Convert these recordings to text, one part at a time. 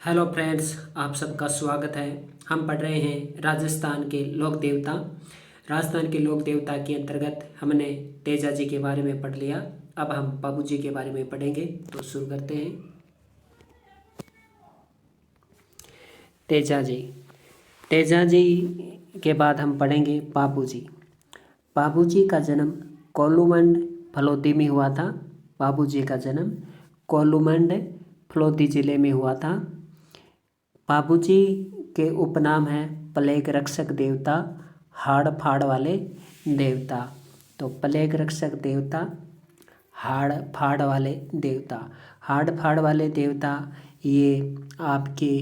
Hello friends, आप सबका स्वागत है। हम पढ़ रहे हैं राजस्थान के लोक देवता। राजस्थान के लोक देवता के अंतर्गत हमने तेजा जी के बारे में पढ़ लिया। अब हम बाबू जी के बारे में पढ़ेंगे, तो शुरू करते हैं। तेजा जी। तेजा जी के बाद हम पढ़ेंगे बाबू जी। बाबू जी का जन्म कोलूमंड फलोदी में हुआ था। बाबू जी का जन्म कोलूमंड फलोदी जिले में हुआ था। बाबूजी के उपनाम हैं प्लेग रक्षक देवता, हाड़ फाड़ वाले देवता। तो प्लेग रक्षक देवता, हाड़ फाड़ वाले देवता। हाड़ फाड़ वाले देवता ये आपके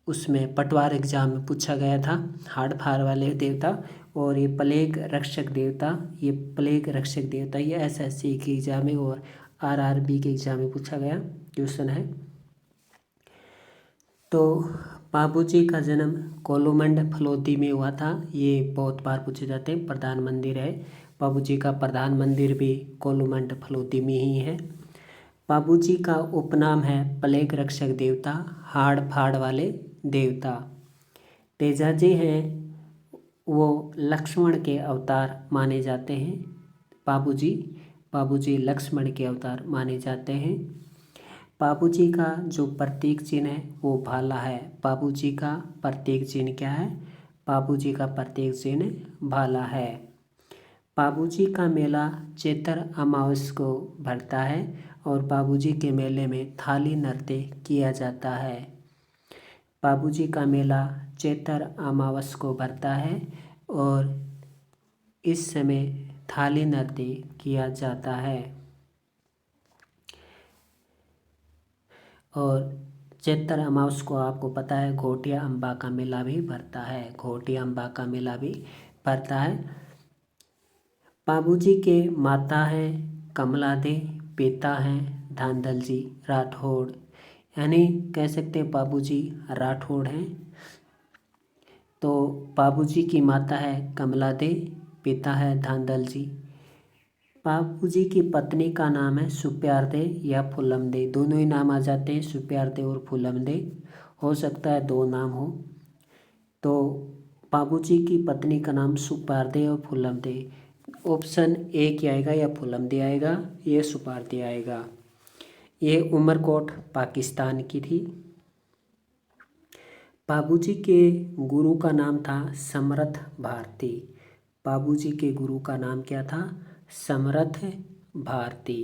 उसमें पटवार एग्जाम में पूछा गया था, हाड़ फाड़ वाले देवता। और ये प्लेग रक्षक देवता, ये प्लेग रक्षक देवता ये एसएससी के एग्जाम में और आरआरबी के एग्जाम में पूछा गया क्वेश्चन है। तो बाबूजी का जन्म कोलूमंड फलोदी में हुआ था। ये बहुत बार पूछे जाते हैं। प्रधान मंदिर है, बाबूजी का प्रधान मंदिर भी कोलूमंड फलोदी में ही है। बाबूजी का उपनाम है प्लेग रक्षक देवता, हाड़ फाड़ वाले देवता। तेजा जी हैं वो लक्ष्मण के अवतार माने जाते हैं। बाबूजी लक्ष्मण के अवतार माने जाते हैं। बाबूजी का जो प्रतीक चिन्ह है वो भाला है। बाबूजी का प्रतीक चिन्ह क्या है? बाबूजी का प्रतीक चिन्ह भाला है। बाबूजी का मेला चैत्र अमावस को भरता है और बाबूजी के मेले में थाली नृत्य किया जाता है। बाबूजी का मेला चैत्र अमावस को भरता है और इस समय थाली नृत्य किया जाता है। और चैत्र अमावस को आपको पता है घोटिया अम्बा का मेला भी भरता है। घोटिया अम्बा का मेला भी भरता है। बाबूजी के माता हैं कमला दे, पिता हैं धांधल जी राठौड़, यानी कह सकते हैं बाबूजी राठौड़ हैं। तो बाबूजी की माता है कमला दे, पिता है धांधल जी। बाबूजी की पत्नी का नाम है सुप्यारदे या फुलमदे, दोनों ही नाम आ जाते हैं, सुप्यारदे और फुलमदे। हो सकता है दो नाम हो। तो बाबूजी की पत्नी का नाम सुप्यारदे और फुलमदे। ऑप्शन ए क्या आएगा? या फुलमदे आएगा, ये सुप्यारदे आएगा। ये उमरकोट पाकिस्तान की थी। बाबूजी के गुरु का नाम था समर्थ भारती। बाबूजी के गुरु का नाम क्या था? समर्थ भारती।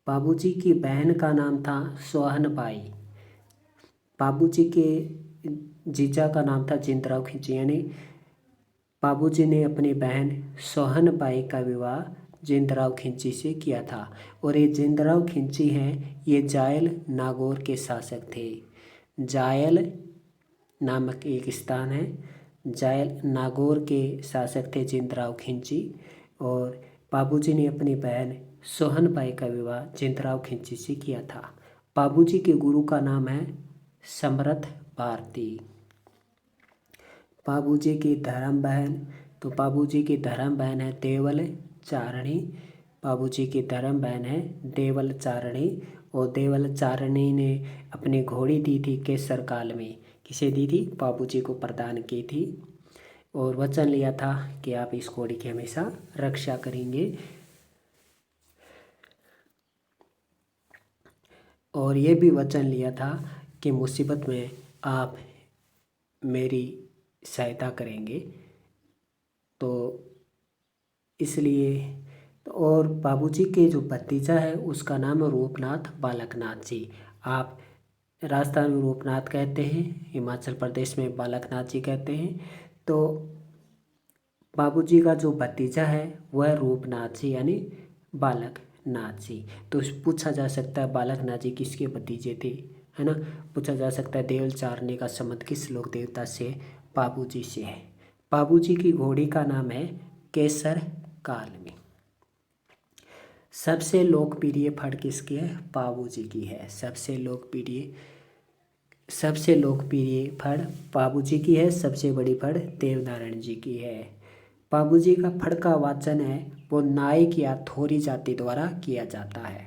बाबूजी की बहन का नाम था सोहनबाई। बाबूजी के जीजा का नाम था जिंदराव खिंची, यानी बाबूजी ने अपनी बहन सोहनबाई का विवाह जिंदराव खिंची से किया था। और ये जिंदराव खिंची हैं, ये जायल नागौर के शासक थे। जायल नामक एक स्थान है, जायल नागौर के शासक थे जिंदराव खिंची। और बाबूजी ने अपनी बहन सोहनबाई का विवाह जिंदराव खिंची से किया था। बाबूजी के गुरु का नाम है समर्थ भारती। बाबूजी की धर्म बहन, तो बाबूजी की धर्म बहन है देवल चारणी। बाबूजी की धर्म बहन है देवल चारणी। और देवल चारणी ने अपनी घोड़ी दी थी केसर काल में। किसे दी थी? बाबूजी को प्रदान की थी। और वचन लिया था कि आप इस घोड़ी की हमेशा रक्षा करेंगे। और ये भी वचन लिया था कि मुसीबत में आप मेरी सहायता करेंगे। तो इसलिए तो और बाबूजी के जो भतीजा है उसका नाम है रूपनाथ बालकनाथ जी। आप राजस्थान में रूपनाथ कहते हैं, हिमाचल प्रदेश में बालकनाथ जी कहते हैं। तो बाबूजी का जो भतीजा है वह रूपनाथ जी यानी बालकनाथ जी। तो पूछा जा सकता है बालकनाथ जी किसके भतीजे थे, है ना। पूछा जा सकता है देवल चारणी का संबंध किस लोक देवता से? बाबूजी से है। बाबूजी की घोड़ी का नाम है केसर काल में। सबसे लोकप्रिय फड़ किसकी है? बाबूजी की है। सबसे लोकप्रिय फड़ बाबूजी की है। सबसे बड़ी फड़ देवनारायण जी की है। बाबूजी का फड़ का वाचन है वो नायक या थोरी जाति द्वारा किया जाता है।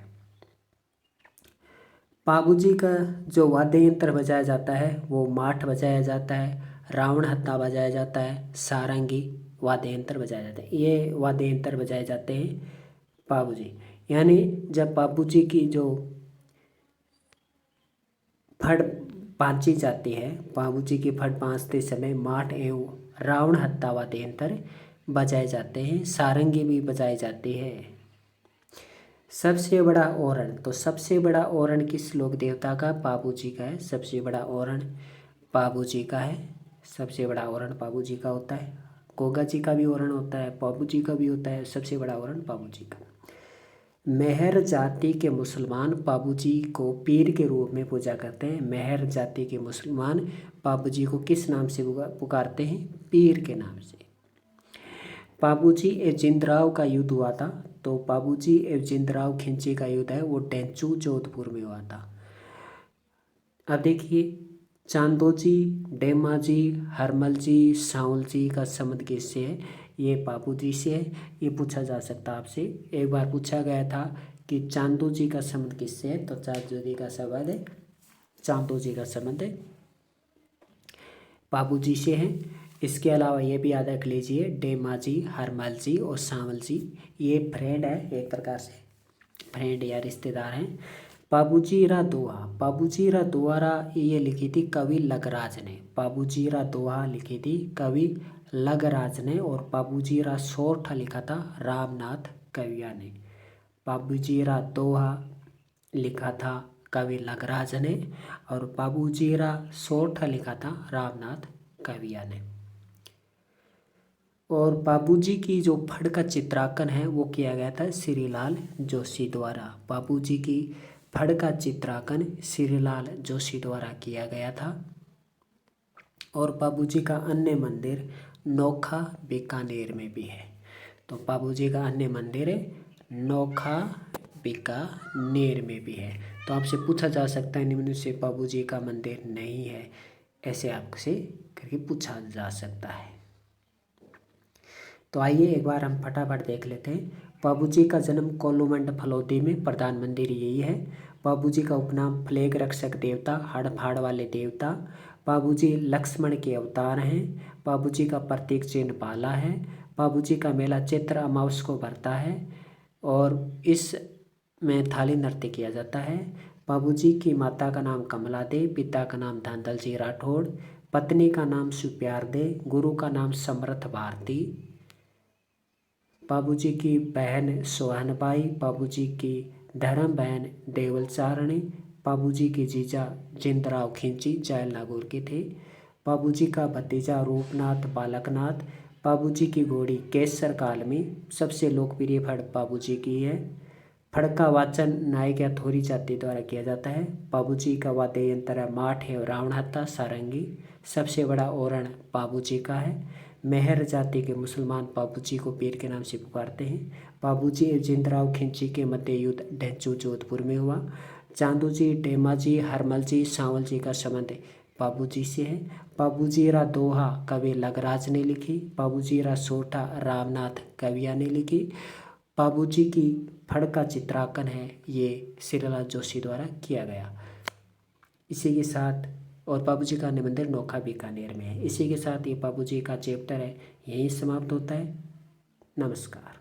बाबूजी का जो वाद्य यंत्र बजाया जाता है वो माठ बजाया जाता है, रावण हत्था बजाया जाता है, सारंगी वाद्य यंत्र बजाया जाता है। ये वाद्य यंत्र बजाए जाते हैं बाबूजी। यानी जब बाबूजी की जो फड़ बाँची जाती है, बाबूजी की फड़ बाँचते समय माठ एवं रावण हत्था वाद्य यंत्र बजाए जाते हैं, सारंगी भी बजाई जाती है। सबसे बड़ा ओरण, तो सबसे बड़ा ओरण किस लोक देवता का? बाबूजी का है। सबसे बड़ा ओरण बाबूजी का है। सबसे बड़ा ओरण बाबूजी का होता है। गोगा जी का भी ओरण होता है, बाबूजी का भी होता है। सबसे बड़ा ओरण बाबूजी का। मेहर जाति के मुसलमान बाबूजी को पीर के रूप में पूजा करते हैं। मेहर जाति के मुसलमान बाबूजी को किस नाम से पुकारते हैं? पीर के नाम से। बाबूजी एवं जिंदराव का युद्ध हुआ था, तो बाबूजी एवं जिंदराव खिंची का युद्ध है वो डेंचू जोधपुर में हुआ था। अब देखिए, चांदोजी, डेमाजी, हरमल जी, सावल जी का संबंध किससे है? ये बाबूजी से है। ये पूछा जा सकता है आपसे। एक बार पूछा गया था कि चांदो जी का संबंध किससे है, तो चांदो जी का संबंध है, चांदो जी का संबंध है बाबूजी से है। इसके अलावा ये भी याद रख लीजिए, डेमा जी, हरमल जी और सावल जी ये फ्रेंड है, एक प्रकार से फ्रेंड या रिश्तेदार हैं। बाबूजीरा दोहा, बाबूजीरा दोहा ये लिखी थी कवि लगराज ने। बाबूजीरा दोहा लिखी थी कवि लगराज ने, और बाबूजीरा सोरठा लिखा था रामनाथ कविया ने। बाबूजीरा दोहा लिखा था कवि लगराज ने, और बाबूजीरा सोरठा लिखा था रामनाथ कविया ने। और बाबूजी की जो फड़ का चित्रांकन है वो किया गया था श्रीलाल जोशी द्वारा। बाबूजी की फड़ का चित्रांकन श्रीलाल जोशी द्वारा किया गया था। और बाबूजी का अन्य मंदिर नोखा बीकानेर में भी है। तो बाबूजी का अन्य मंदिर नोखा बीकानेर में भी है। तो आपसे पूछा जा सकता है निम्न से बाबूजी का मंदिर नहीं है, ऐसे आपसे करके पूछा जा सकता है। तो आइए एक बार हम फटाफट देख लेते हैं। बाबूजी का जन्म कोलूमंड फलोदी में, प्रधान मंदिर यही है। बाबूजी का उपनाम फ्लेग रक्षक देवता, हड़फाड़ वाले देवता। बाबूजी लक्ष्मण के अवतार हैं। बाबूजी का प्रतीक चिन्ह भाला है। बाबूजी का मेला चैत्र अमावस को भरता है और इस में थाली नृत्य किया जाता है। बाबूजी की माता का नाम कमला दे, पिता का नाम धांधल जी राठौड़, पत्नी का नाम सुप्यार दे, गुरु का नाम समर्थ भारती। बाबूजी की बहन सोहनबाई, बाबूजी की धर्म बहन देवलचारणी, बाबूजी की जीजा जिंदराव खिंची जैल नागौर के थे। बाबूजी का भतीजा रूपनाथ बालकनाथ। बाबूजी की घोड़ी केसर काल में। सबसे लोकप्रिय फड़ बाबूजी की है। फड़ का वाचन नायक या थोरी जाति द्वारा किया जाता है। बाबूजी का वाद्य यंत्र माठ है, रावण हत्था, सारंगी। सबसे बड़ा ओरण बाबूजी का है। मेहर जाति के मुसलमान बाबूजी को पीर के नाम से पुकारते हैं। बाबूजी एवं जिंदराव खिंची के मध्य युद्ध डेंचू जोधपुर में हुआ। चांदू जी, डेमा जी, हरमल जी, सावल जी का संबंध बाबूजी से है। बाबूजीरा दोहा कवि लगराज ने लिखी। बाबूजीरा सोरठा रामनाथ कविया ने लिखी। बाबूजी की फड़ का चित्रांकन है ये श्रीलाल जोशी द्वारा किया गया। इसी के साथ, और बाबूजी का अन्य मंदिर नोखा बीकानेर में है। इसी के साथ ये बाबूजी का चैप्टर है यहीं समाप्त होता है। नमस्कार।